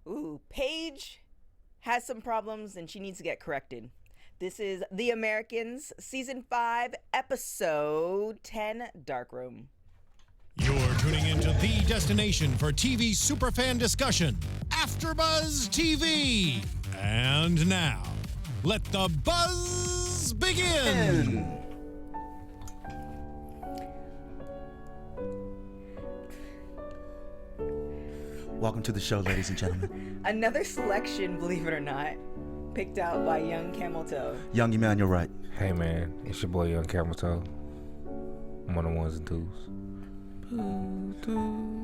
Ooh, Paige has some problems and she needs to get corrected. This is The Americans, Season 5, Episode 10, Darkroom. You're tuning into the destination for TV superfan discussion, AFTERBUZZ TV. And now, let the buzz begin. Welcome to the show, ladies and gentlemen. Another selection, believe it or not, picked out by Young Camel Toe. Young Emmanuel Wright. Hey man, it's your boy Young Camel Toe. I'm on the ones and twos.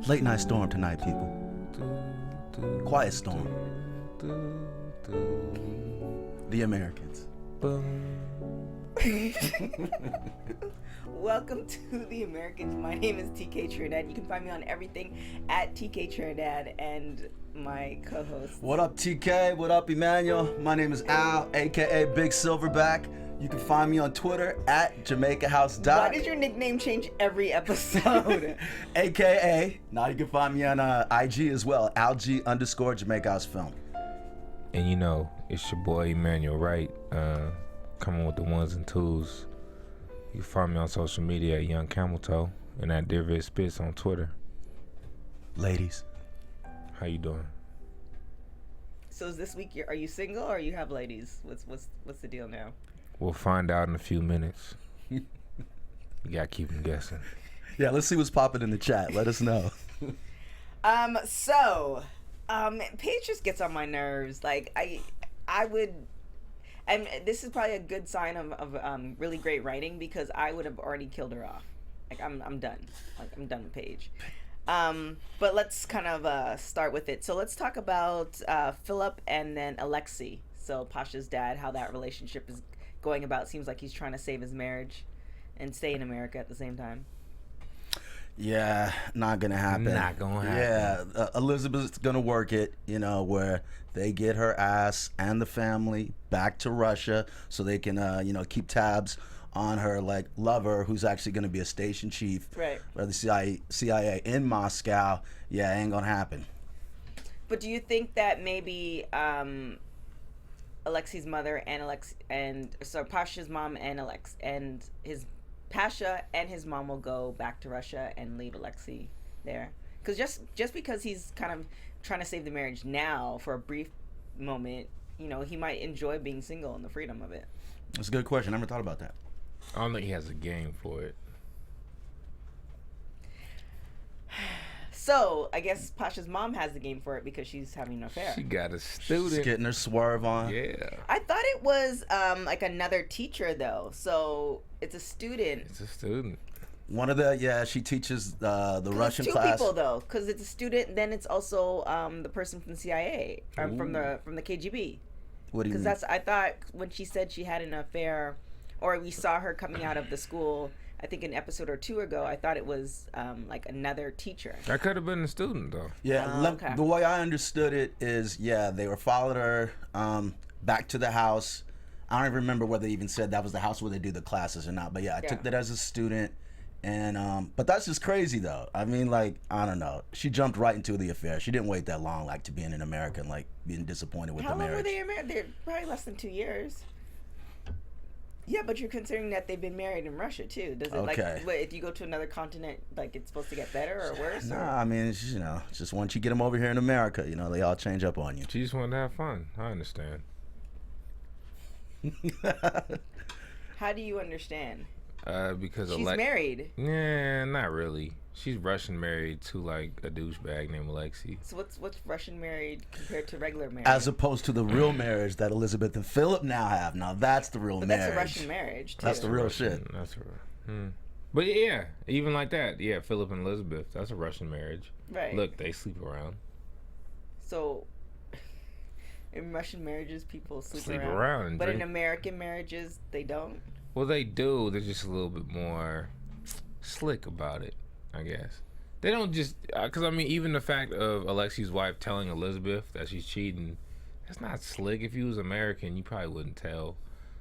Late night storm tonight, people. Quiet storm. The Americans. Welcome to The Americans. My name is TK Trinidad. You can find me on everything at TK Trinidad and my co-host. What up, TK? What up, Emmanuel? My name is Al, aka Big Silverback. You can find me on Twitter at Jamaica House Doc. Why does your nickname change every episode? AKA, now you can find me on IG as well, ALG_Jamaica House Film. And you know, it's your boy Emmanuel Wright, coming with the ones and twos. You can find me on social media at Young Camel Toe and at David Spitz on Twitter. Ladies. How you doing? So is this week, are you single or you have ladies? What's the deal now? We'll find out in a few minutes. You gotta keep them guessing. Yeah, let's see what's popping in the chat. Let us know. Paige just gets on my nerves. Like I would, and this is probably a good sign of really great writing, because I would have already killed her off. Like I'm done. Like I'm done with Paige. But let's kind of start with it. So let's talk about Philip and then Alexei. So Pasha's dad, how that relationship is going about. Seems like he's trying to save his marriage and stay in America at the same time. Yeah, not gonna happen. Not gonna happen. Yeah, Elizabeth's gonna work it, you know, where they get her ass and the family back to Russia so they can, keep tabs on her like lover, who's actually gonna be a station chief, right? Or the CIA in Moscow. Yeah, ain't gonna happen. But do you think that maybe Alexei's mother and Pasha's mom and Pasha and his mom will go back to Russia and leave Alexei there? Because just because he's kind of trying to save the marriage now for a brief moment, you know, he might enjoy being single and the freedom of it. That's a good question. I never thought about that. I don't think he has a game for it. So I guess Pasha's mom has the game for it because she's having an affair. She got a student. She's getting her swerve on. Yeah. I thought it was like another teacher though. So it's a student. It's a student. One of the she teaches the Russian class. Two people though, because it's a student. Then it's also the person from the CIA, from the KGB. What do you mean? Because I thought when she said she had an affair, or we saw her coming out of the school, I think an episode or two ago, I thought it was like another teacher. That could have been a student though. Yeah, okay. The way I understood it is, they were followed her back to the house. I don't even remember whether they even said that was the house where they do the classes or not. But I took that as a student. And but that's just crazy though. I mean, like, I don't know. She jumped right into the affair. She didn't wait that long, like, to being in America and like being disappointed with the marriage. How long were they married? They're probably less than 2 years. Yeah, but you're considering that they've been married in Russia too. Does it if you go to another continent, like it's supposed to get better or worse? Nah, I mean, it's, just once you get them over here in America, they all change up on you. She just wanted to have fun. I understand. How do you understand? Because she's married. Yeah, not really. She's Russian married to like a douchebag named Alexei. So what's Russian married compared to regular marriage? As opposed to the real marriage that Elizabeth and Philip now have. Now that's the real marriage. That's a Russian marriage too. That's the real shit. That's real. But yeah, even like that, Philip and Elizabeth, that's a Russian marriage. Right. Look, they sleep around. So in Russian marriages, people sleep around and but drink. In American marriages, they don't. Well, they do. They're just a little bit more slick about it, I guess. They don't just... Because, I mean, even the fact of Alexei's wife telling Elizabeth that she's cheating, that's not slick. If you was American, you probably wouldn't tell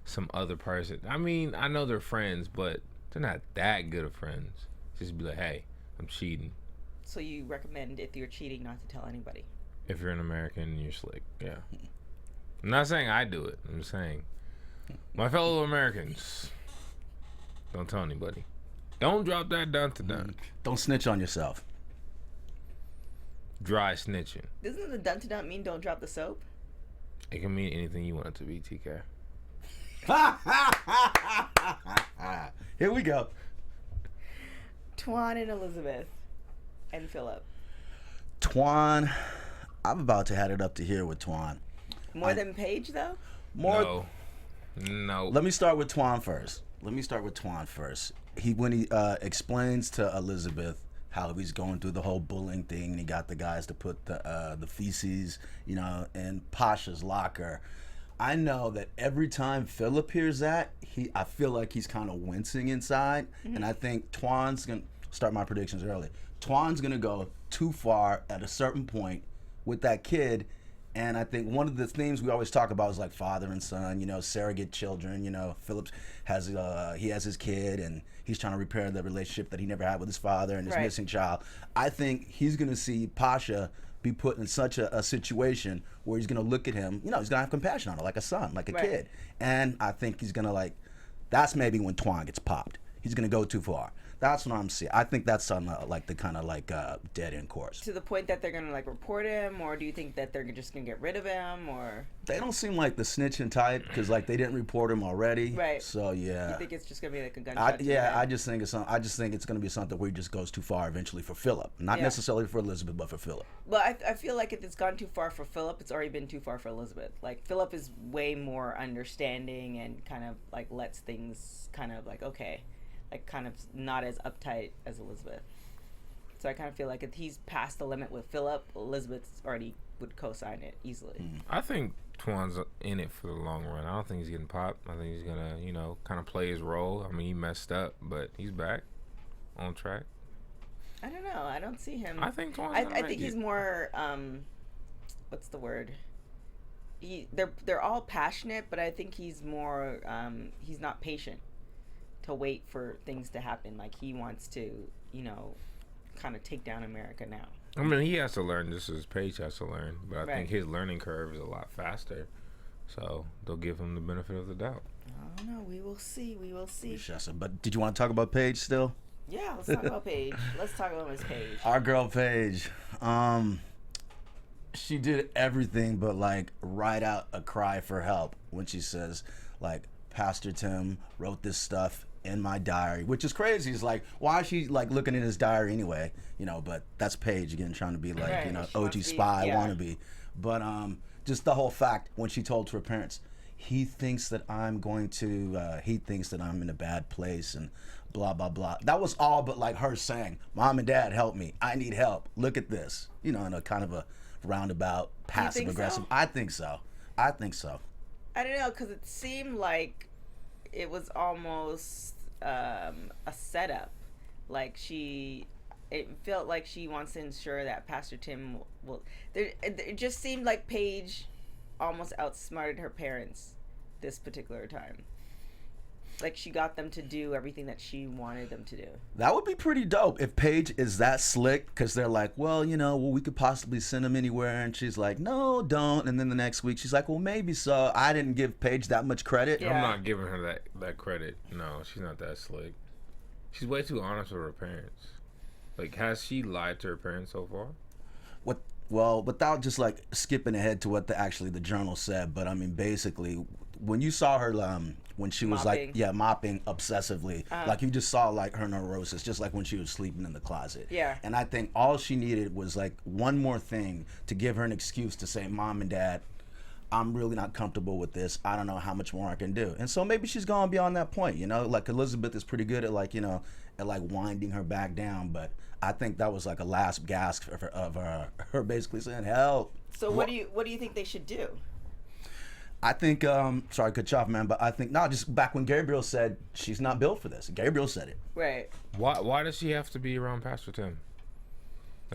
some other person. I mean, I know they're friends, but they're not that good of friends. Just be like, hey, I'm cheating. So you recommend, if you're cheating, not to tell anybody? If you're an American, you're slick. Yeah. I'm not saying I do it. I'm saying my fellow Americans, don't tell anybody. Don't drop that dun-to-dun. Don't snitch on yourself. Dry snitching. Doesn't the dun-to-dun mean don't drop the soap? It can mean anything you want it to be, TK. Here we go. Twan and Elizabeth and Philip. Twan, I'm about to have it up to here with Twan. More than Paige, though? More. No. Let me start with Twan first. When he explains to Elizabeth how he's going through the whole bullying thing, and he got the guys to put the feces, in Pasha's locker. I know that every time Philip hears that, I feel like he's kind of wincing inside, and I think Twan's gonna start my predictions early. Twan's gonna go too far at a certain point with that kid. And I think one of the themes we always talk about is like father and son, surrogate children. Philip has his kid, and he's trying to repair the relationship that he never had with his father and his missing child. I think he's going to see Pasha be put in such a situation where he's going to look at him, he's going to have compassion on her like a son, like a kid. And I think he's going to that's maybe when Twan gets popped. He's going to go too far. That's what I'm seeing. I think that's on the kind of dead end course. To the point that they're gonna report him, or do you think that they're just gonna get rid of him, or? They don't seem like the snitching type because they didn't report him already. Right. So yeah. You think it's just gonna be a gunshot? I just think it's gonna be something where he just goes too far eventually for Philip, not necessarily for Elizabeth, but for Philip. But I feel like if it's gone too far for Philip, it's already been too far for Elizabeth. Philip is way more understanding and kind of lets things kind of okay. Kind of not as uptight as Elizabeth. So I kind of feel like if he's past the limit with Philip, Elizabeth already would co-sign it easily. I think Twan's in it for the long run. I don't think he's getting popped. I think he's gonna, kind of play his role. I mean, he messed up, but he's back on track. I don't know. I don't see him. I think Twan's I think he's more what's the word? They're all passionate, but I think he's more he's not patient to wait for things to happen. He wants to, kind of take down America now. I mean, he has to learn just as Paige has to learn, but I think his learning curve is a lot faster. So they'll give him the benefit of the doubt. I don't know. We will see. But did you want to talk about Paige still? Yeah, let's talk about Paige. Let's talk about Miss Paige. Our girl Paige. She did everything but write out a cry for help when she says Pastor Tim wrote this stuff in my diary, which is crazy. It's why is she looking in his diary anyway? But that's Paige again, trying to be OG spy wannabe. But just the whole fact when she told to her parents, he thinks that I'm in a bad place and blah blah blah. That was all but her saying, "Mom and Dad, help me. I need help. Look at this." In a kind of a roundabout, passive aggressive. So? I think so. I don't know, because it seemed like it was almost a setup. It felt like she wants to ensure that Pastor Tim will. It just seemed like Paige almost outsmarted her parents this particular time. She got them to do everything that she wanted them to do. That would be pretty dope if Paige is that slick, because they're well, we could possibly send him anywhere, and she's like, no, don't. And then the next week she's like, well, maybe so. I didn't give Paige that much credit. Yeah. I'm not giving her that credit. No, she's not that slick. She's way too honest with her parents. Has she lied to her parents so far? Well, without just skipping ahead to what the journal said, but I mean, basically, when you saw her when she was mopping obsessively, you just saw her neurosis, just when she was sleeping in the closet. Yeah. And I think all she needed was one more thing to give her an excuse to say, Mom and Dad, I'm really not comfortable with this. I don't know how much more I can do. And so maybe she's gone beyond that point, Elizabeth is pretty good at winding her back down, but I think that was a last gasp of her basically saying help. So what do you think they should do? I think sorry to cut you off, man, but I think just back when Gabriel said she's not built for this. Gabriel said it. Right. Why does she have to be around Pastor Tim?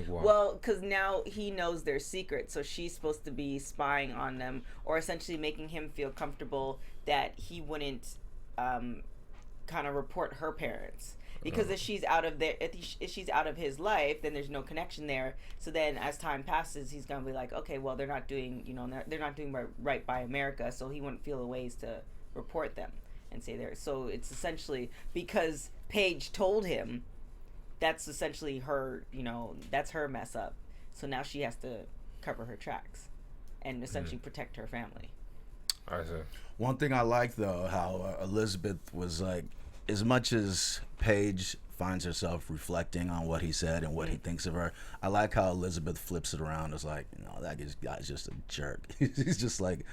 Why? Well, because now he knows their secret, so she's supposed to be spying on them, or essentially making him feel comfortable that he wouldn't kind of report her parents. because if she's out of if she's out of his life, then there's no connection there. So then as time passes, he's gonna be like, okay, well, they're not doing, they're not doing right by America, so he wouldn't feel the ways to report them and say there. So it's essentially because Paige told him, that's essentially her, that's her mess up. So now she has to cover her tracks and essentially protect her family. I see. One thing I like though, how Elizabeth was like, as much as Paige finds herself reflecting on what he said and what he thinks of her, I like how Elizabeth flips it around. It's like, that guy's just a jerk. He's just like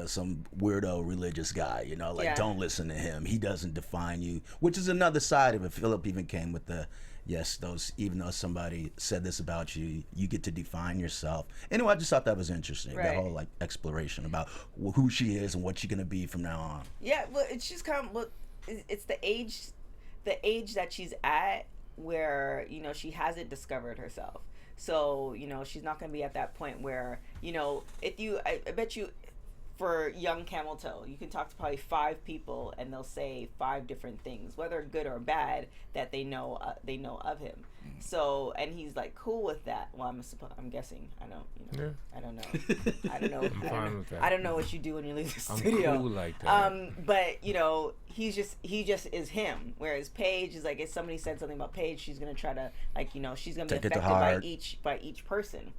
some weirdo religious guy, don't listen to him. He doesn't define you, which is another side of it. Philip even came with the, yes, even though somebody said this about you, you get to define yourself. Anyway, I just thought that was interesting. That whole like exploration about who she is and what she's gonna be from now on. Yeah, well, it's just kind of, it's the age that she's at where she hasn't discovered herself. So she's not gonna be at that point where if you, I bet you, for young Camel Toe, you can talk to probably 5 people and they'll say 5 different things, whether good or bad, that they know of him. So, and he's like cool with that. Well, I'm guessing. I don't know. I don't know. I'm fine with that. I don't know what you do when you leave the studio. I'm cool like that. But he just is him. Whereas Paige is like, if somebody said something about Paige, she's gonna try to she's gonna be affected by each person.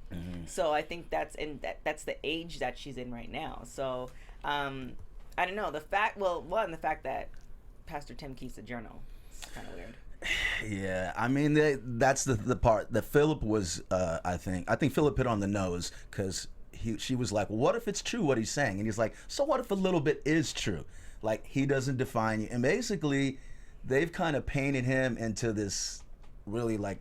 So I think that's the age that she's in right now. So I don't know, the fact that Pastor Tim keeps a journal, it's kind of weird. Yeah, I mean that's the part that Philip was. I think Philip hit on the nose, because she was like, well, what if it's true what he's saying? And he's like, so what if a little bit is true? Like, he doesn't define you. And basically, they've kind of painted him into this really like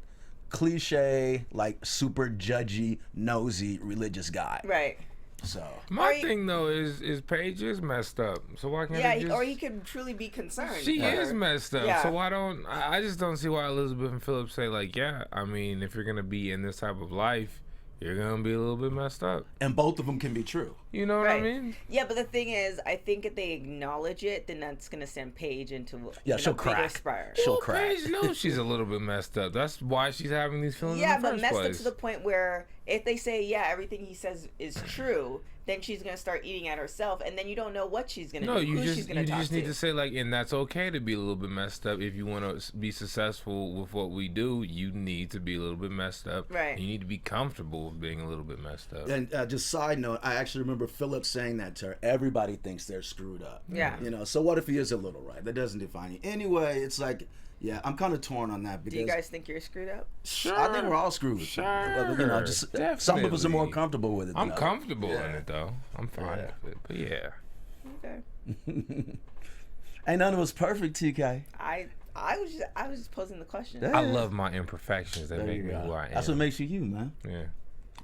cliche, like super judgy, nosy religious guy. Right. So my thing though is Paige is messed up. So why can't or he could truly be concerned. She is messed up. Yeah. So why don't I just don't see why Elizabeth and Philip say like, yeah, I mean, if you're gonna be in this type of life, you're gonna be a little bit messed up. And both of them can be true. You know what I mean? Yeah, but the thing is, I think if they acknowledge it, then that's gonna send Paige into she'll crack. She'll crack. Paige knows she's a little bit messed up. That's why she's having these feelings. Yeah, in the but first messed place. up to the point where if they say everything he says is true, then she's gonna start eating at herself, and then you don't know what she's gonna do. You just need to say like, and that's okay to be a little bit messed up. If you want to be successful with what we do, you need to be a little bit messed up. Right. You need to be comfortable with being a little bit messed up. And just side note, I actually remember Philip saying that to her. Everybody thinks they're screwed up. Yeah. So what if he is a little right? That doesn't define you. Anyway, it's like, yeah, I'm kind of torn on that. Because do you guys think you're screwed up? Sure. I think we're all screwed. Sure. Just some of us are more comfortable with it. I'm comfortable in it though. I'm fine with it. But yeah. Okay. Ain't none of us perfect, TK. I was just posing the question. Yeah. I love my imperfections that make me who I am. That's what makes you you, man. Yeah.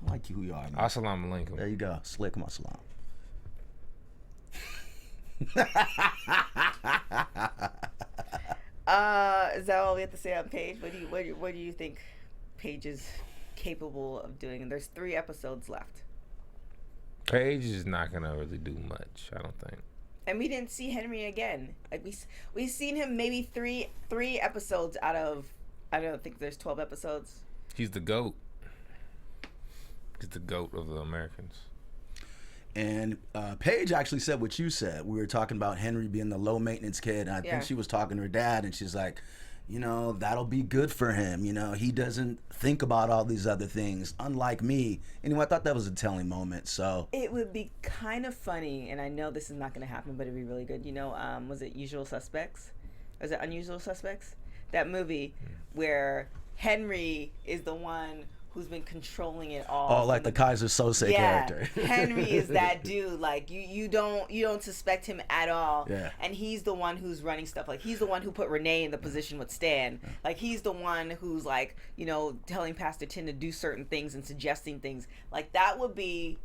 I like you who you are, man. Assalamu alaikum. There you go. Slick my salam. Is that all we have to say on Paige? What do you think Paige is capable of doing? And there's 3 episodes left. Paige is not gonna really do much, I don't think. And we didn't see Henry again. Like we seen him maybe three episodes out of, I don't think there's 12 episodes. He's the GOAT. He's the GOAT of the Americans. And Paige actually said what you said. We were talking about Henry being the low maintenance kid, and I think she was talking to her dad, and she's like, that'll be good for him. He doesn't think about all these other things, unlike me. Anyway, I thought that was a telling moment. So it would be kind of funny, and I know this is not going to happen, but it'd be really good. Was it Usual Suspects? Was it Unusual Suspects? That movie where Henry is the one who's been controlling it all. Oh, like the Kaiser Sose character. Henry is that dude. Like you don't suspect him at all. Yeah. And he's the one who's running stuff. Like he's the one who put Renee in the position with Stan. Like he's the one who's like, telling Pastor Tim to do certain things and suggesting things. Like that would be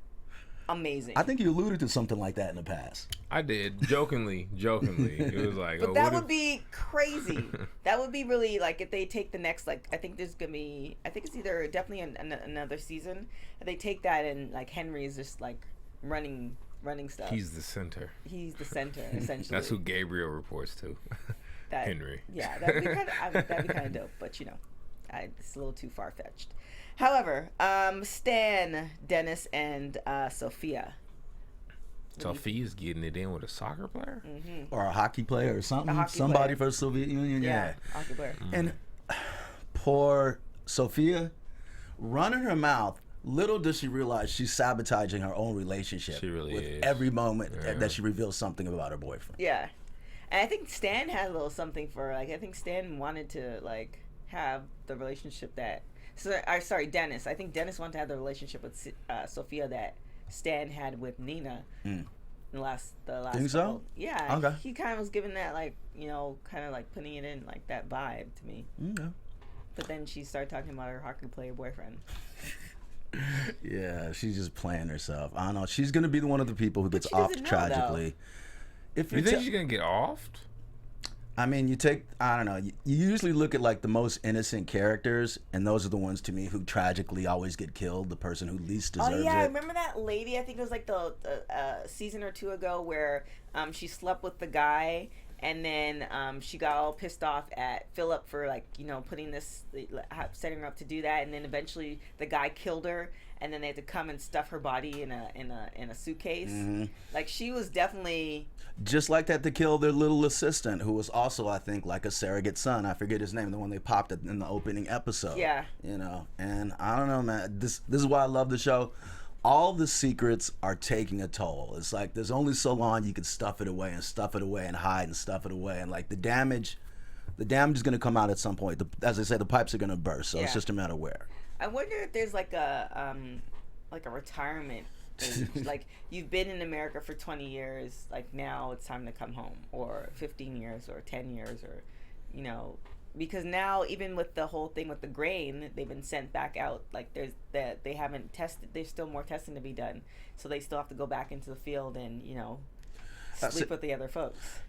amazing. I think you alluded to something like that in the past. I did, jokingly. It was like, but that would be crazy. That would be really like if they take the next, like, I think it's either definitely another season. If they take that and like Henry is just like running stuff. He's the center. He's the center, essentially. That's who Gabriel reports to. Henry. Yeah, that'd be kind of dope. But it's a little too far fetched. However, Stan, Dennis, and Sophia. Sophia's getting it in with a soccer player, or a hockey player or something. player. Somebody for the Soviet Union. Yeah, hockey player. And poor Sophia, running her mouth. Little does she realize she's sabotaging her own relationship. She really with is. every moment that she reveals something about her boyfriend. Yeah, and I think Stan had a little something for her. Like, I think Stan wanted to have the relationship that. Sorry, Dennis. I think Dennis wanted to have the relationship with Sophia that Stan had with Nina. The last. Think so? Yeah. Okay. He kind of was giving that kind of putting it in that vibe to me. Okay. But then she started talking about her hockey player boyfriend. Yeah, she's just playing herself. I don't know. She's gonna be one of the people who gets she offed doesn't know, tragically. If You think she's gonna get offed? I mean, I don't know. You usually look at the most innocent characters, and those are the ones to me who tragically always get killed. The person who least deserves it. Oh yeah, I remember that lady. I think it was the season or two ago where she slept with the guy, and then she got all pissed off at Philip for putting this, setting her up to do that, and then eventually the guy killed her, and then they had to come and stuff her body in a suitcase. She was definitely. Just like that to kill their little assistant, who was also, I think, a surrogate son. I forget his name, the one they popped in the opening episode. Yeah. And I don't know, man. This is why I love the show. All the secrets are taking a toll. It's there's only so long you can stuff it away and hide and stuff it away. And the damage is going to come out at some point. As I say, the pipes are going to burst. So it's just a matter of where. I wonder if there's a retirement age. You've been in America for 20 years, now it's time to come home, or 15 years or 10 years, or because now, even with the whole thing with the grain, they've been sent back out. They haven't tested. There's still more testing to be done, so they still have to go back into the field and sleep with the other folks.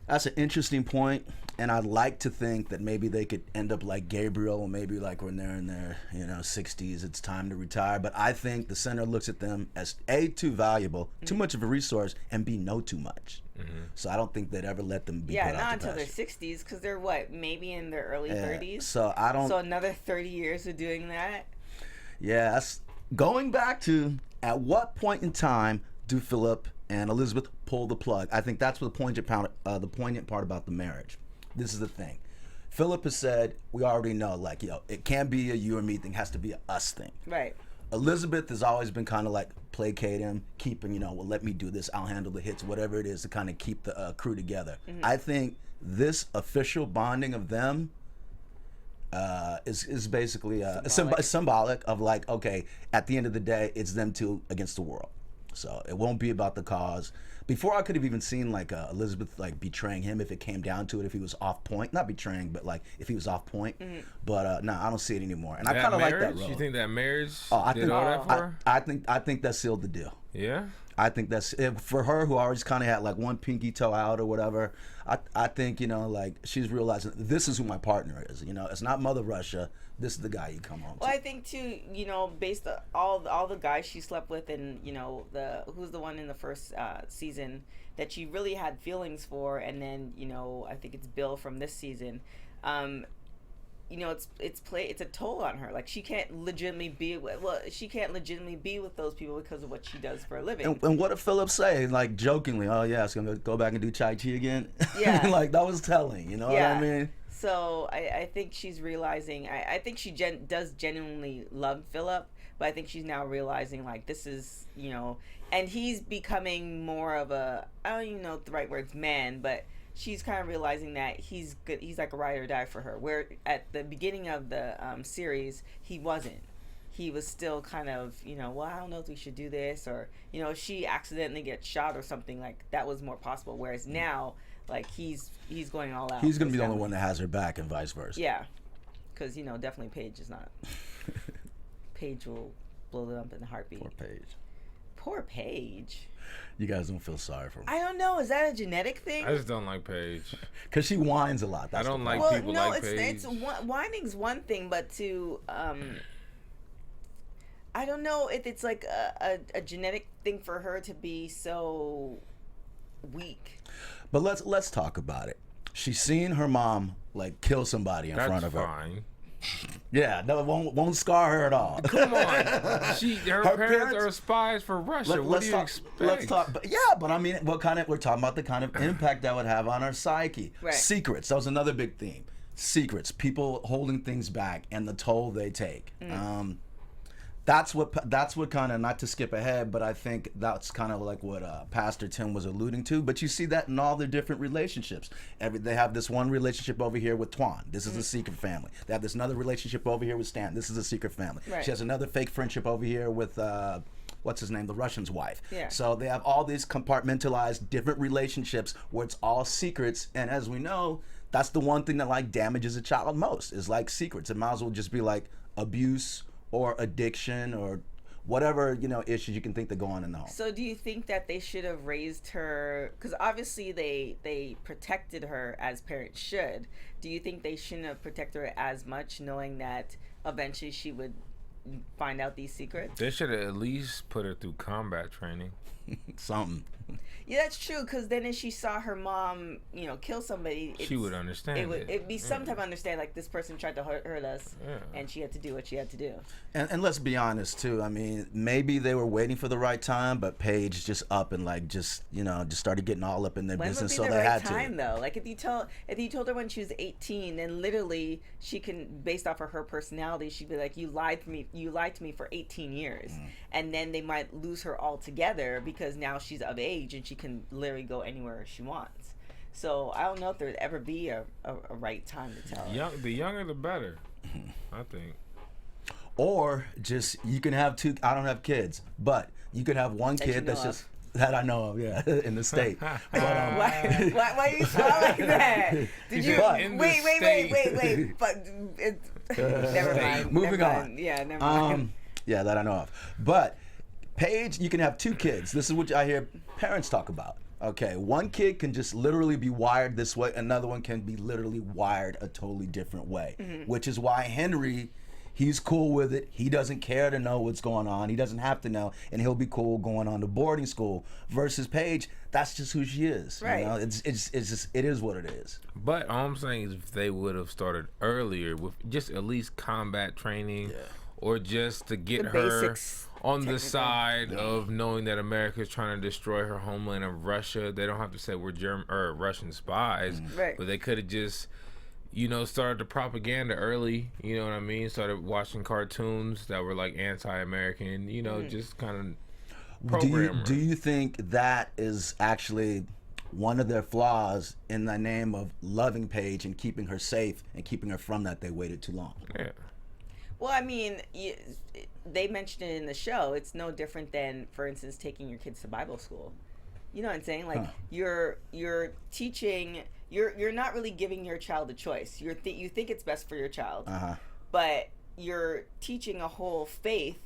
That's an interesting point, and I'd like to think that maybe they could end up like Gabriel, or maybe when they're in their 60s, it's time to retire. But I think the center looks at them as A, too valuable, too much of a resource, and B, know too much. So I don't think they'd ever let them be put out not to until their pasture. 60s, because they're maybe in their early 30s. So I don't. So another 30 years of doing that. Yeah, that's going back to at what point in time do Philip and Elizabeth pull the plug? I think that's what the poignant part about the marriage. This is the thing. Philip has said, we already know, it can't be a you or me thing, it has to be a us thing. Right. Elizabeth has always been kind of placate him, keeping, let me do this, I'll handle the hits, whatever it is to kind of keep the crew together. I think this official bonding of them is basically symbolic of okay, at the end of the day, it's them two against the world. So it won't be about the cause. Before, I could have even seen Elizabeth betraying him if it came down to it, if he was off point. Not betraying, but if he was off point. But no, I don't see it anymore. And I kind of like that road. You think that marriage I did think, all that for her? I think that sealed the deal. Yeah? I think that's it. For her, who always kind of had one pinky toe out or whatever. I think she's realizing this is who my partner is. It's not Mother Russia. This is the guy you come home to. Well, I think too, based on all the guys she slept with, and who's the one in the first season that she really had feelings for, and then I think it's Bill from this season. It's a toll on her. She can't legitimately be with those people because of what she does for a living. And what did Philip say? Jokingly, oh yeah, it's gonna go back and do Chai Chi again. Yeah. That was telling. You know what I mean? So I think she's realizing. I think she does genuinely love Philip, but I think she's now realizing this is and he's becoming more of a, I don't even know if the right word's man, but she's kind of realizing that he's good. He's like a ride or die for her. Where at the beginning of the series, he wasn't. He was still kind of, well, I don't know if we should do this, or if she accidentally gets shot or something, that was more possible. Whereas now, he's going all out. He's gonna be the only one that has her back, and vice versa. Yeah, because definitely Paige is not. Paige will blow them up in a heartbeat. Poor Paige. You guys don't feel sorry for her. I don't know. Is that a genetic thing? I just don't like Paige. Because she whines a lot. I don't like people like Paige. Whining's one thing, but to I don't know if it's a genetic thing for her to be so weak. But let's talk about it. She's seen her mom like kill somebody in front of her. Fine. Yeah, no, it won't scar her at all. Come on, her parents are spies for Russia. What do you expect? Let's talk. But yeah, but I mean, we're talking about the kind of impact that would have on our psyche. Right. Secrets. That was another big theme. Secrets. People holding things back and the toll they take. That's what kind of, not to skip ahead, but I think that's kind of like what Pastor Tim was alluding to. But you see that in all their different relationships. They have this one relationship over here with Twan. This is a secret family. They have this another relationship over here with Stan. This is a secret family. Right. She has another fake friendship over here with what's his name, the Russian's wife. Yeah. So they have all these compartmentalized different relationships where it's all secrets. And as we know, that's the one thing that like damages a child most is like secrets. It might as well just be like abuse or addiction or whatever, issues you can think that go on in the home. So do you think that they should have raised her, because obviously they protected her as parents should. Do you think they shouldn't have protected her as much, knowing that eventually she would find out these secrets? They should have at least put her through combat training. Something. Yeah, that's true, because then if she saw her mom, kill somebody, She would understand it'd be some type of understand, like this person tried to hurt us, and she had to do what she had to do. And let's be honest too. I mean, maybe they were waiting for the right time, but Paige just up and like just started getting all up in their When business, would be so the they right had time, to. though? Like if you told her when she was 18, then literally she can, based off of her personality, she'd be like, you lied to me for 18 years, and then they might lose her altogether because now she's of age and she can literally go anywhere she wants. So I don't know if there'd ever be a right time to tell her. The younger the better, I think. Or just you can have two. I don't have kids, but you could have one That kid you know that's of. just that I know of, yeah, in the state. But, Why you smile like that? Did you In the wait? But never mind. Moving never on. mind. Yeah, never mind. Yeah, that I know of. But Paige, you can have two kids. This is what I hear parents talk about. Okay, one kid can just literally be wired this way. Another one can be literally wired a totally different way, which is why Henry, he's cool with it. He doesn't care to know what's going on. He doesn't have to know, and he'll be cool going on to boarding school. Versus Paige, that's just who she is. Right. It's just, it is what it is. But all I'm saying is if they would have started earlier with just at least combat training, or just to get The her basics, on the technical. side of knowing that America is trying to destroy her homeland of Russia. They don't have to say we're Russian spies, Right. but they could have just, started the propaganda early. You know what I mean? Started watching cartoons that were like anti-American. Just kind of program. Do you think that is actually one of their flaws in the name of loving Paige and keeping her safe and keeping her from that? They waited too long. Yeah. Well, I mean, they mentioned it in the show. It's no different than, for instance, taking your kids to Bible school. You know what I'm saying? Like you're teaching. You're not really giving your child a choice. You think it's best for your child, but you're teaching a whole faith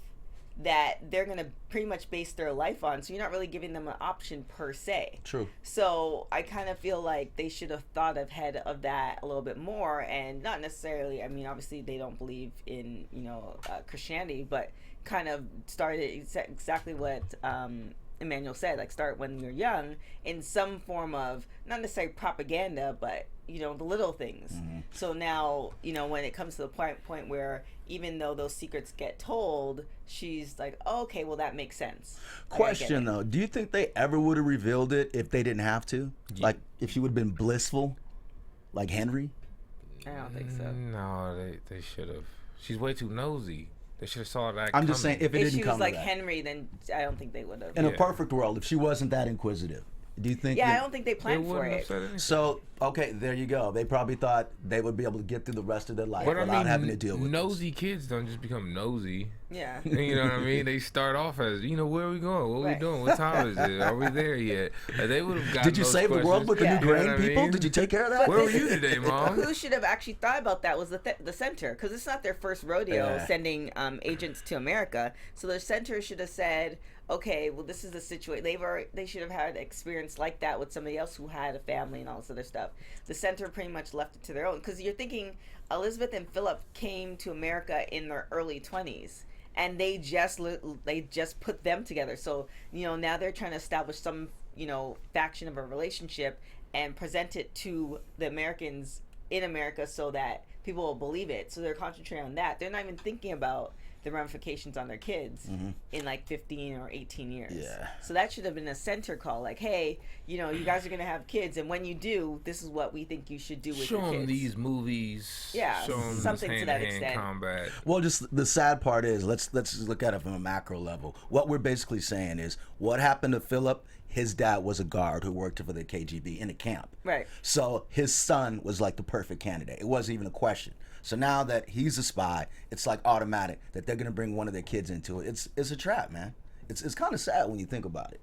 that they're going to pretty much base their life on. So you're not really giving them an option per se. True. So I kind of feel like they should have thought ahead of that a little bit more, and not necessarily, I mean, obviously they don't believe in, Christianity, but kind of started exactly what Emmanuel said, like start when you're young in some form of, not necessarily propaganda, but the little things. So now, when it comes to the point where even though those secrets get told, she's like, oh, okay, well that makes sense. Question though, do you think they ever would have revealed it if they didn't have to? Like if she would have been blissful, like Henry? I don't think so. No, they should have. She's way too nosy. They should have saw that. I'm just saying, if it If didn't she come was like to that. Henry, then I don't think they would have. In a perfect world, if she wasn't that inquisitive, do you think? Yeah, I don't think they planned for wouldn't have it. said anything. So, okay, there you go. They probably thought they would be able to get through the rest of their life But without having to deal with nosy kids don't just become nosy. Yeah. You know what I mean? They start off as, where are we going? What are we Right. doing? What time is it? Are we there yet? They would have gotten Did you those save the world questions. with the Yeah. new You know grain, what I people? mean? Did you take care of that? Where were you today, Mom? Who should have actually thought about that was the center, because it's not their first rodeo sending agents to America. So the center should have said, okay, well, this is the situation. They should have had experience like that with somebody else who had a family and all this other stuff. The center pretty much left it to their own, because you're thinking Elizabeth and Philip came to America in their early 20s. And they just put them together. So now they're trying to establish some faction of a relationship and present it to the Americans in America so that people will believe it. So they're concentrating on that. They're not even thinking about the ramifications on their kids in like 15 or 18 years. Yeah. So that should have been a center call. Like, hey, you know, you guys are going to have kids. And when you do, this is what we think you should do with your kids. Show them these movies. Yeah, Show them something this to that hand-to-hand extent. combat. Well, just the sad part is, let's just look at it from a macro level. What we're basically saying is, what happened to Philip? His dad was a guard who worked for the KGB in a camp. Right. So his son was like the perfect candidate. It wasn't even a question. So now that he's a spy, it's like automatic that they're gonna bring one of their kids into it. It's a trap, man. It's kind of sad when you think about it.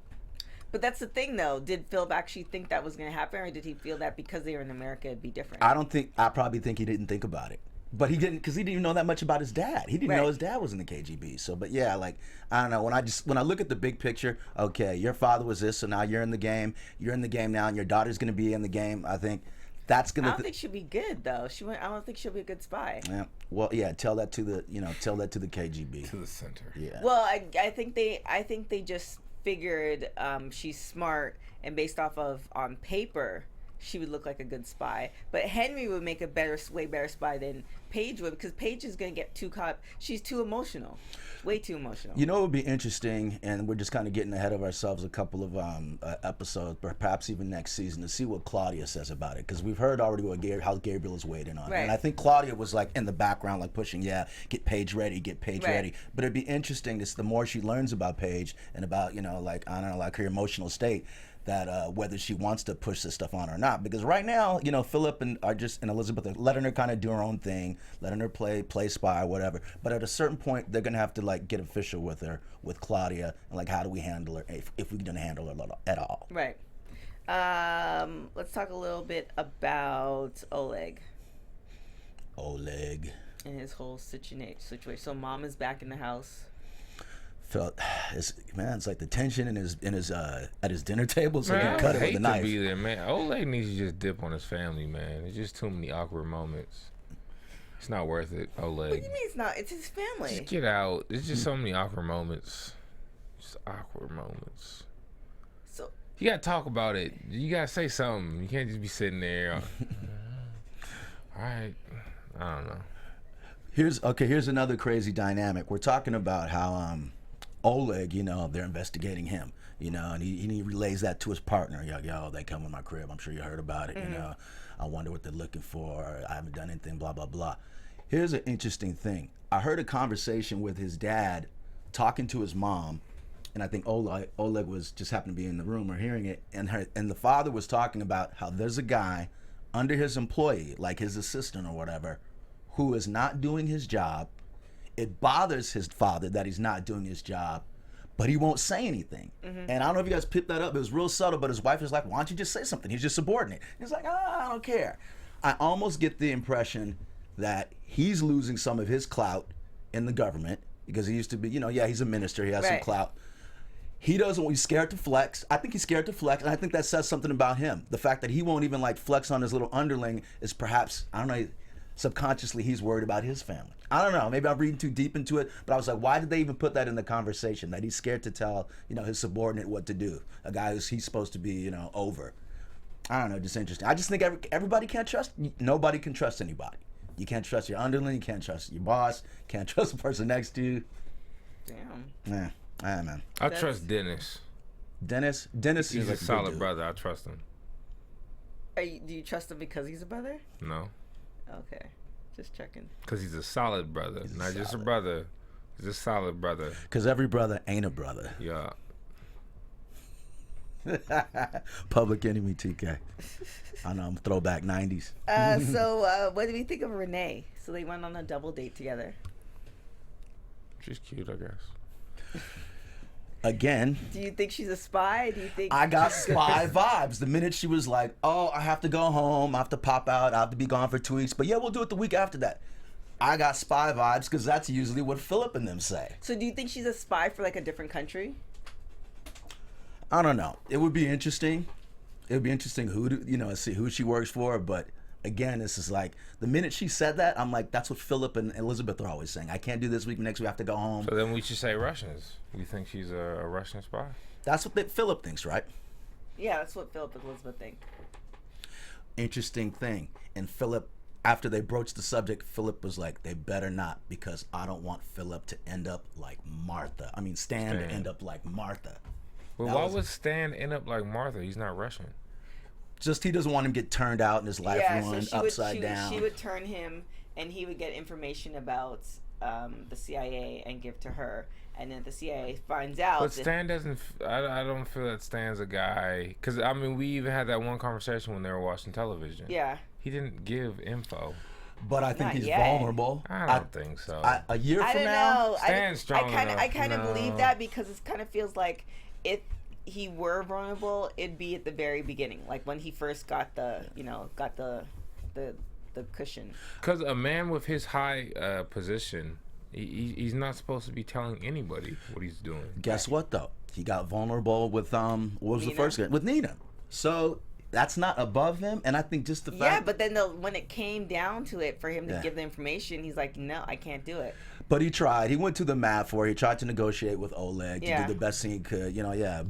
But that's the thing, though. Did Philip actually think that was going to happen, or did he feel that because they were in America, it'd be different? I probably think he didn't think about it. But he didn't, because he didn't even know that much about his dad. He didn't know his dad was in the KGB. So, but yeah, like, I don't know. When I look at the big picture, okay, your father was this, so now you're in the game. You're in the game now, and your daughter's going to be in the game. I think that's going to. I don't think she'll be good though. I don't think she'll be a good spy. Yeah. Well, yeah. Tell that to the KGB. To the center. Yeah. Well, I think they just figured she's smart, and based off of on paper, she would look like a good spy. But Henry would make a way better spy than Paige would, because Paige is going to get too caught. She's too emotional. Way too emotional. You know, it would be interesting, and we're just kind of getting ahead of ourselves a couple of episodes, perhaps even next season, to see what Claudia says about it. Because we've heard already how Gabriel is waiting on it. Right. And I think Claudia was like in the background, like pushing, get Paige ready, get Paige ready. But it'd be interesting, the more she learns about Paige and about, like, I don't know, like her emotional state, that whether she wants to push this stuff on or not. Because right now, Philip and Elizabeth are letting her kind of do her own thing, letting her play spy or whatever. But at a certain point, they're gonna have to like get official with her, with Claudia, and like how do we handle her if we didn't handle her at all. Right. Let's talk a little bit about Oleg. And his whole situation. So mom is back in the house. It's like the tension in his at his dinner table, so he can cut it with a I knife. hate to be there, man. Oleg needs to just dip on his family, man. There's just too many awkward moments. It's not worth it, Oleg. What do you mean it's not? It's his family. Just get out. There's just so many awkward moments. Just awkward moments. So you gotta talk about it. You gotta say something. You can't just be sitting there. All right. I don't know. Here's another crazy dynamic. We're talking about how Oleg, they're investigating him, and he relays that to his partner. Yo, they come in my crib. I'm sure you heard about it. I wonder what they're looking for. I haven't done anything, blah, blah, blah. Here's an interesting thing. I heard a conversation with his dad talking to his mom, and I think Oleg was just happened to be in the room or hearing it, and the father was talking about how there's a guy under his employee, like his assistant or whatever, who is not doing his job. It bothers his father that he's not doing his job, but he won't say anything. And I don't know if you guys picked that up. It was real subtle, but his wife is like, why don't you just say something? He's just subordinate. He's like, I don't care. I almost get the impression that he's losing some of his clout in the government because he used to be, he's a minister. He has some clout. He's scared to flex. I think he's scared to flex, and I think that says something about him. The fact that he won't even like flex on his little underling is perhaps, I don't know, subconsciously he's worried about his family. I don't know, maybe I'm reading too deep into it, but I was like, why did they even put that in the conversation, that he's scared to tell his subordinate what to do, a guy he's supposed to be over. I don't know, just interesting. I just think everybody can't trust, nobody can trust anybody. You can't trust your underling, you can't trust your boss, can't trust the person next to you. Damn. Yeah, man. I trust Dennis. Dennis He's like a solid brother. I trust him. Do you trust him because he's a brother? No. Okay. Just checking. Because he's a solid brother. Not just a brother. He's a solid brother. Because every brother ain't a brother. Yeah. Public Enemy TK. I know, I'm throwback 90s. So what do we think of Renee? So they went on a double date together. She's cute, I guess. Again, do you think she's a spy? Do you think I got spy vibes the minute she was like, oh, I have to go home, I have to pop out, I have to be gone for 2 weeks, but yeah, we'll do it the week after that. I got spy vibes because that's usually what Philip and them say. So do you think she's a spy for like a different country? I don't know. It would be interesting. It would be interesting see who she works for, but again, this is like, the minute she said that, I'm like, that's what Philip and Elizabeth are always saying. I can't do this week, next we have to go home. So then we should say Russians. We think she's a Russian spy? That's what Philip thinks, right? Yeah, that's what Philip and Elizabeth think. interesting thing. And Philip, after they broached the subject, Philip was like, they better not, because I don't want Philip to end up like Martha. I mean, Stan to end up like Martha. Well, why would Stan end up like Martha? He's not Russian. Just he doesn't want him to get turned out and his life ruined upside down. She would turn him, and he would get information about the CIA and give to her. And then the CIA finds out. But Stan doesn't. I don't feel that Stan's a guy. Because, I mean, we even had that one conversation when they were watching television. Yeah. He didn't give info. But I think he's vulnerable. I don't think so. A year from now? I don't know. Stan's strong enough. I kind of believe that, because it kind of feels like if he were vulnerable, it'd be at the very beginning. Like when he first got the cushion. Because a man with his high position, he's not supposed to be telling anybody what he's doing. Guess what though? He got vulnerable with what was the first guy? With Nina. So that's not above him, and I think just the fact. Yeah, but then when it came down to it for him to give the information, he's like, no, I can't do it. But he tried. He went to the mat for it. He tried to negotiate with Oleg to do the best thing he could.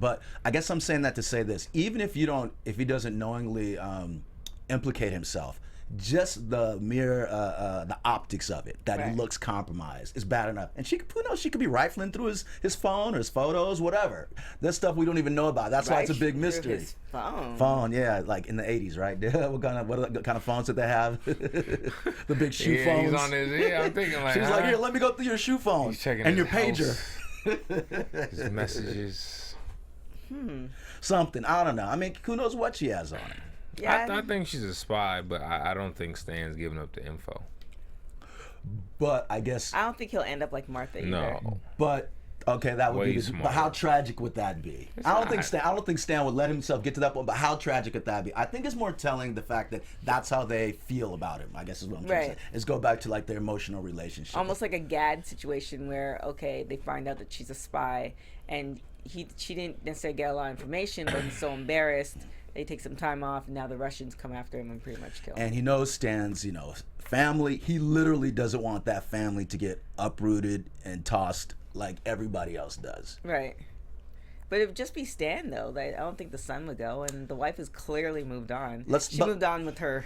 But I guess I'm saying that to say this: even if he doesn't knowingly implicate himself, just the mere the optics of it, that he looks compromised, is bad enough. And she could be rifling through his phone or his photos, whatever. There's stuff we don't even know about. That's why it's a big mystery. His phone. Phone, yeah, like in the 80s, right? what kind of phones did they have? The big shoe phones. He's on his. I'm thinking like. She's like, here, let me go through your shoe phone and your pager. His messages. Something, I don't know. I mean, who knows what she has on it. Yeah, I think she's a spy, but I don't think Stan's giving up the info. But I guess I don't think he'll end up like Martha either. No. But okay, that would be. But how tragic would that be? I don't think Stan would let himself get to that point. But how tragic would that be? I think it's more telling the fact that that's how they feel about him. I guess is what I'm trying to say. Is go back to like their emotional relationship. Almost like a Gad situation where they find out that she's a spy, and she didn't necessarily get a lot of information, but he's so embarrassed. They take some time off, and now the Russians come after him and pretty much kill him. And he knows Stan's, family. He literally doesn't want that family to get uprooted and tossed like everybody else does. Right. But it would just be Stan, though. I don't think the son would go, and the wife has clearly moved on. She moved on with her.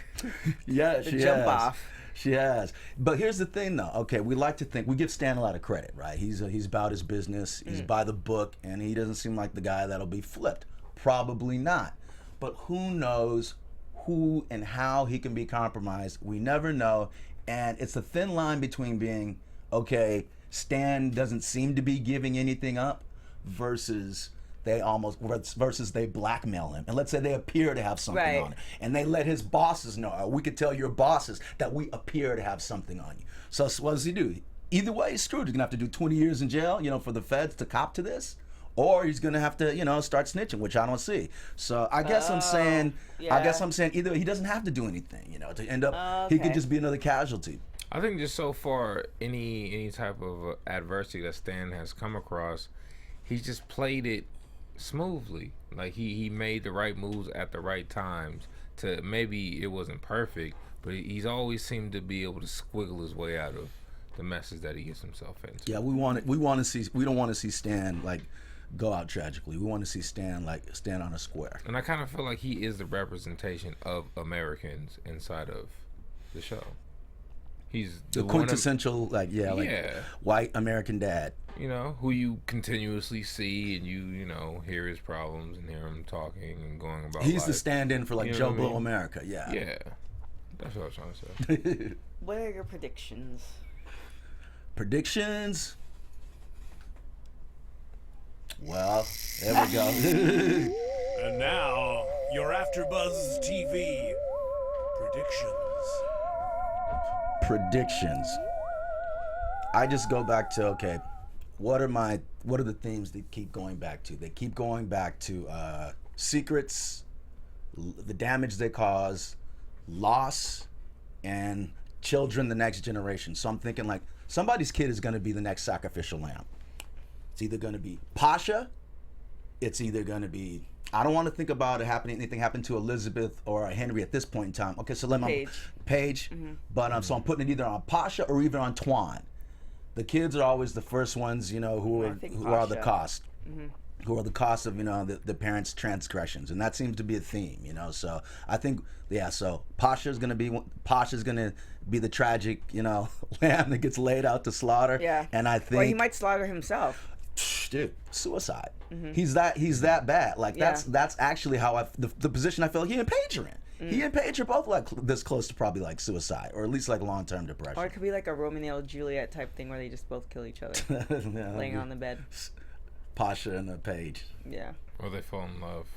Yeah, she jump off. She has. But here's the thing, though. Okay, we like to think we give Stan a lot of credit, right? He's about his business. He's by the book, and he doesn't seem like the guy that'll be flipped. Probably not. But who knows who and how he can be compromised? We never know. And it's a thin line between being, okay, Stan doesn't seem to be giving anything up versus they blackmail him. And let's say they appear to have something on it. And they let his bosses know, or we could tell your bosses that we appear to have something on you. So what does he do? Either way, he's screwed. He's going to have to do 20 years in jail, for the feds to cop to this. Or he's gonna have to, start snitching, which I don't see. So I guess I'm saying either he doesn't have to do anything, to end up. He could just be another casualty. I think just so far, any type of adversity that Stan has come across, he's just played it smoothly. Like he made the right moves at the right times. To maybe it wasn't perfect, but he's always seemed to be able to squiggle his way out of the messes that he gets himself into. Yeah, we don't want to see Stan like go out tragically. We want to see Stan stand on a square. And I kind of feel like he is the representation of Americans inside of the show. He's the quintessential white American dad. Who you continuously see and you hear his problems and hear him talking and going about He's life. the stand-in for Joe Blow America. Yeah. Yeah. That's what I was trying to say. What are your predictions? Predictions? Well, there we go. And now, your AFTERBUZZ TV predictions. I just go back to, what are the themes they keep going back to? They keep going back to secrets, the damage they cause, loss, and children, the next generation. So I'm thinking somebody's kid is going to be the next sacrificial lamb. It's either going to be Pasha. It's either going to be, I don't want to think about anything happened to Elizabeth or Henry at this point in time. Okay, so Paige. Mm-hmm. But so I'm putting it either on Pasha or even on Twan. The kids are always the first ones, who are the cost. Mm-hmm. who are the cost of, the parents' transgressions, and that seems to be a theme, So I think, so Pasha's gonna be the tragic, lamb that gets laid out to slaughter. Yeah. And I think, or he might slaughter himself. dude, suicide. He's that bad. Like that's actually how the position I feel he and Paige are in. He and Paige are both like this close to probably like suicide, or at least like long-term depression. Or it could be like a Romeo and Juliet type thing where they just both kill each other, laying on the bed. Pasha and a Paige. Yeah. Or they fall in love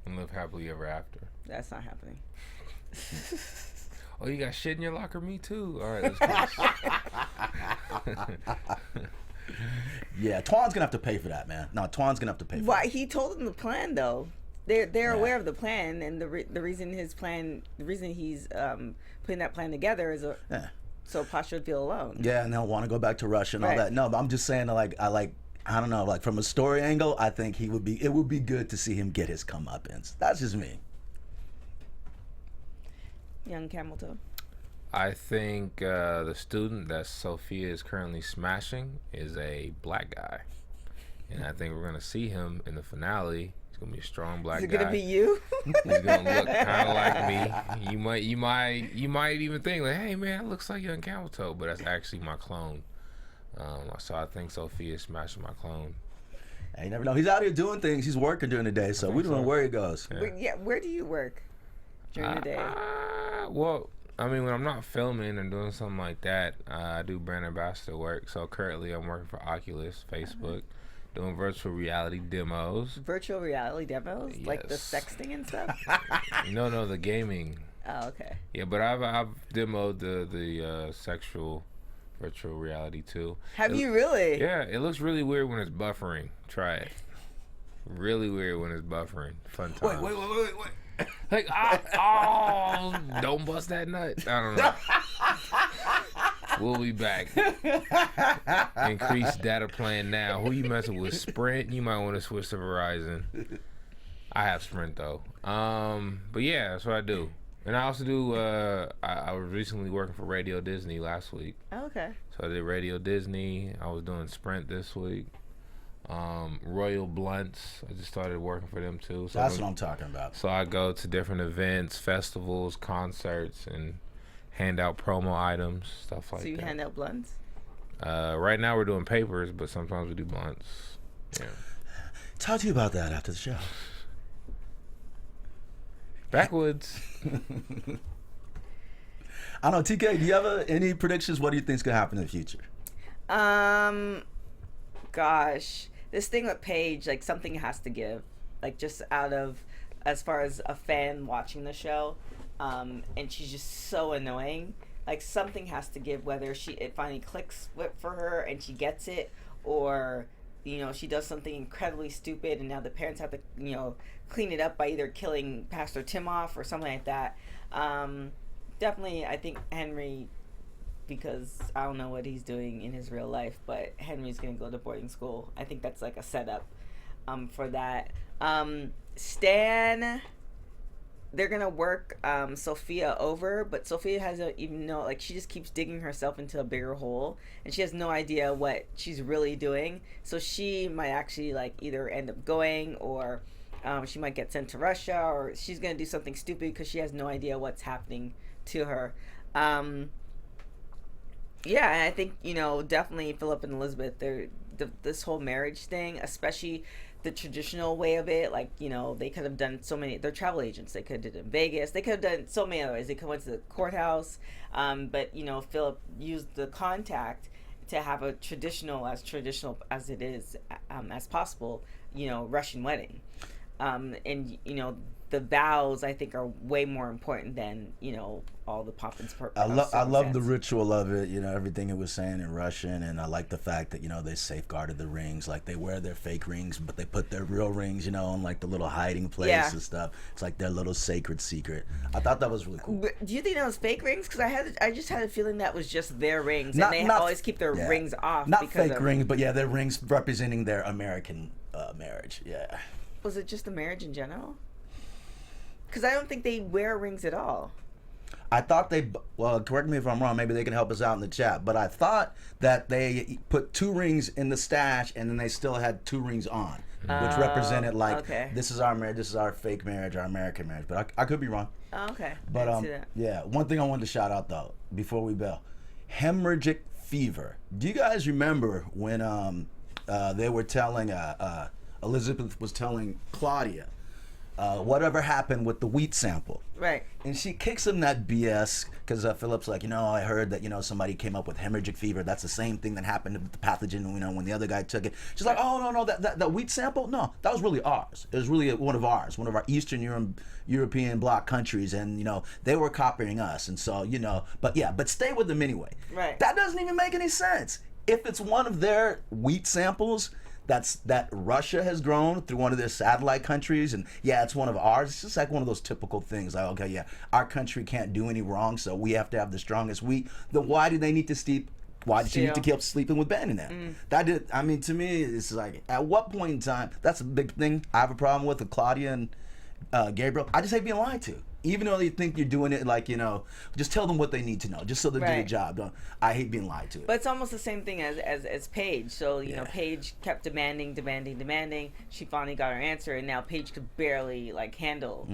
and live happily ever after. That's not happening. Oh, you got shit in your locker? Me too. All right, let's go. Yeah, Twan's gonna have to pay for that, man. No, Twan's gonna have to pay for Why? that. He told them the plan, though. They're aware of the plan, and the reason he's putting that plan together is so Pasha would feel alone. Yeah, and they'll want to go back to Russia and all that. No, but I'm just saying, I don't know, like from a story angle, I think it would be good to see him get his comeuppance. That's just me. Young camel toe. I think the student that Sophia is currently smashing is a black guy, and I think we're gonna see him in the finale. He's gonna be a strong black guy. Is it gonna be you? He's gonna look kind of like me. You might even think like, hey man, that looks like young camel toe, but that's actually my clone. So I think Sophia is smashing my clone. Hey, you never know. He's out here doing things. He's working during the day, so we don't know where he goes. Yeah. Where do you work during the day? Well, I mean, when I'm not filming and doing something like that, I do brand ambassador work. So currently I'm working for Oculus, Facebook, doing virtual reality demos. Virtual reality demos? Yes. Like the sexting and stuff? No, the gaming. Oh, okay. Yeah, but I've demoed the sexual virtual reality too. Have you really? Yeah, it looks really weird when it's buffering. Try it. Really weird when it's buffering. Fun time. Wait. Like, don't bust that nut. I don't know. We'll be back. Increased data plan now. Who you messing with? Sprint? You might want to switch to Verizon. I have Sprint though. But yeah, that's what I do. And I also do, I was recently working for Radio Disney last week. Oh, okay. So I did Radio Disney. I was doing Sprint this week. Royal Blunts. I just started working for them too. So That's what I'm talking about. So I go to different events, festivals, concerts, and hand out promo items, stuff like that. So you hand out blunts? Right now we're doing papers, but sometimes we do blunts. Yeah. Talk to you about that after the show. Backwoods. I don't know, TK, do you have any predictions? What do you think's gonna happen in the future? Gosh, this thing with Paige, like something has to give, like just out of, as far as a fan watching the show, and she's just so annoying. Like something has to give, whether it finally clicks for her and she gets it, or she does something incredibly stupid and now the parents have to clean it up by either killing Pastor Tim off or something like that. Definitely, I think Henry, because I don't know what he's doing in his real life, but Henry's gonna go to boarding school. I think that's like a setup for that. Stan, they're gonna work Sophia over, but Sophia hasn't even know, like she just keeps digging herself into a bigger hole and she has no idea what she's really doing. So she might actually like either end up going, or she might get sent to Russia, or she's gonna do something stupid because she has no idea what's happening to her. Yeah, and I think, definitely Philip and Elizabeth, this whole marriage thing, especially the traditional way of it, like, they could have done so many, they're travel agents, they could have did it in Vegas, they could have done so many other ways, they could have went to the courthouse, but, Philip used the contact to have a traditional as it is, as possible, Russian wedding. And, the vows, I think, are way more important than, all the pomp and circumstance. I love the ritual of it, everything it was saying in Russian, and I like the fact that, they safeguarded the rings. Like, they wear their fake rings, but they put their real rings, in like the little hiding place and stuff. It's like their little sacred secret. I thought that was really cool. But do you think that was fake rings? Because I just had a feeling that was just their rings, and they always keep their rings off. Not fake rings, but their rings representing their American marriage. Yeah. Was it just the marriage in general? Because I don't think they wear rings at all. I thought well, correct me if I'm wrong, maybe they can help us out in the chat, but I thought that they put 2 rings in the stash and then they still had 2 rings on, which represented like, this is our marriage, this is our fake marriage, our American marriage. But I could be wrong. Oh, okay. But yeah, one thing I wanted to shout out though, before we bail, hemorrhagic fever. Do you guys remember when they were telling, Elizabeth was telling Claudia, whatever happened with the wheat sample? Right. And she kicks him that BS because Philip's like, I heard that, somebody came up with hemorrhagic fever. That's the same thing that happened with the pathogen, when the other guy took it. She's like, oh, no, that wheat sample? No, that was really ours. It was really one of our Eastern European bloc countries. And, they were copying us. And so, but stay with them anyway. Right. That doesn't even make any sense. If it's one of their wheat samples that Russia has grown through one of their satellite countries, and it's one of ours. It's just like one of those typical things. Like, okay, our country can't do any wrong, so we have to have the strongest wheat. Then why do they need to steep? Why did she need to keep sleeping with Ben in that? To me, it's like, at what point in time? That's a big thing I have a problem with Claudia and Gabriel. I just hate being lied to. Even though they think you're doing it, like, just tell them what they need to know, just so they do the job. I hate being lied to. But it's almost the same thing as Paige. So, Paige kept demanding. She finally got her answer, and now Paige could barely, handle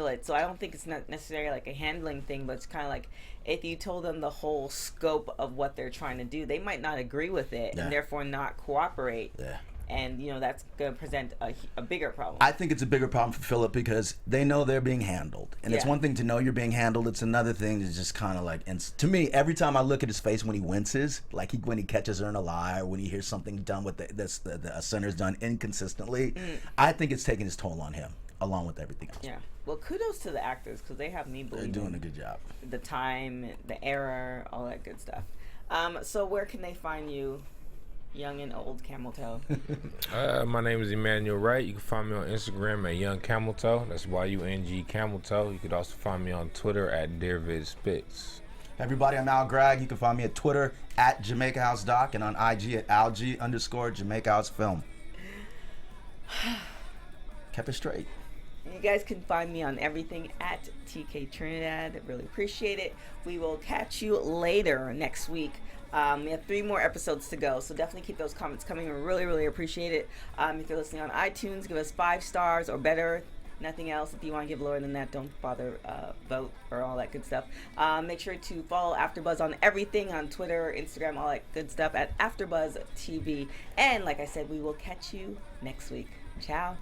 it. So I don't think it's not necessarily like a handling thing, but it's kind of like, if you told them the whole scope of what they're trying to do, they might not agree with it, and therefore not cooperate. Yeah. And, that's going to present a bigger problem. I think it's a bigger problem for Philip because they know they're being handled. And it's one thing to know you're being handled. It's another thing to just kind of and to me, every time I look at his face when he winces, like when he catches her in a lie or when he hears something done with the center's done inconsistently, I think it's taking its toll on him along with everything else. Yeah. Well, kudos to the actors because they have me believing. They're doing a good job. The time, the error, all that good stuff. So where can they find you? Young and old camel toe. My name is Emmanuel Wright. You can find me on Instagram at Young Camel Toe. That's YUNG Camel Toe. You could also find me on Twitter at DearVidSpits. Everybody, I'm Al Gragg. You can find me at Twitter at Jamaica House Doc and on IG at ALG_Jamaica House Film. Kept it straight. You guys can find me on everything at TK Trinidad. I really appreciate it. We will catch you later next week. We have 3 more episodes to go, so definitely keep those comments coming. We really, really appreciate it. If you're listening on iTunes, give us 5 stars or better. Nothing else. If you want to give lower than that, don't bother vote or all that good stuff. Make sure to follow AfterBuzz on everything, on Twitter, Instagram, all that good stuff at AfterBuzz TV. And like I said, we will catch you next week. Ciao.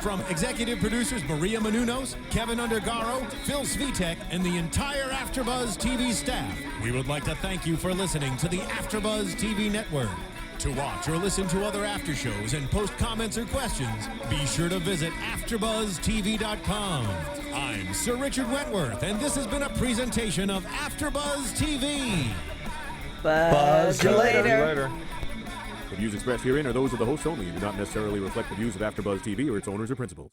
From executive producers Maria Menounos, Kevin Undergaro, Phil Svitek, and the entire AfterBuzz TV staff, we would like to thank you for listening to the AfterBuzz TV network. To watch or listen to other after shows and post comments or questions, be sure to visit AfterBuzzTV.com. I'm Sir Richard Wentworth, and this has been a presentation of AfterBuzz TV. Buzz you later. The views expressed herein are those of the hosts only and do not necessarily reflect the views of AfterBuzz TV or its owners or principals.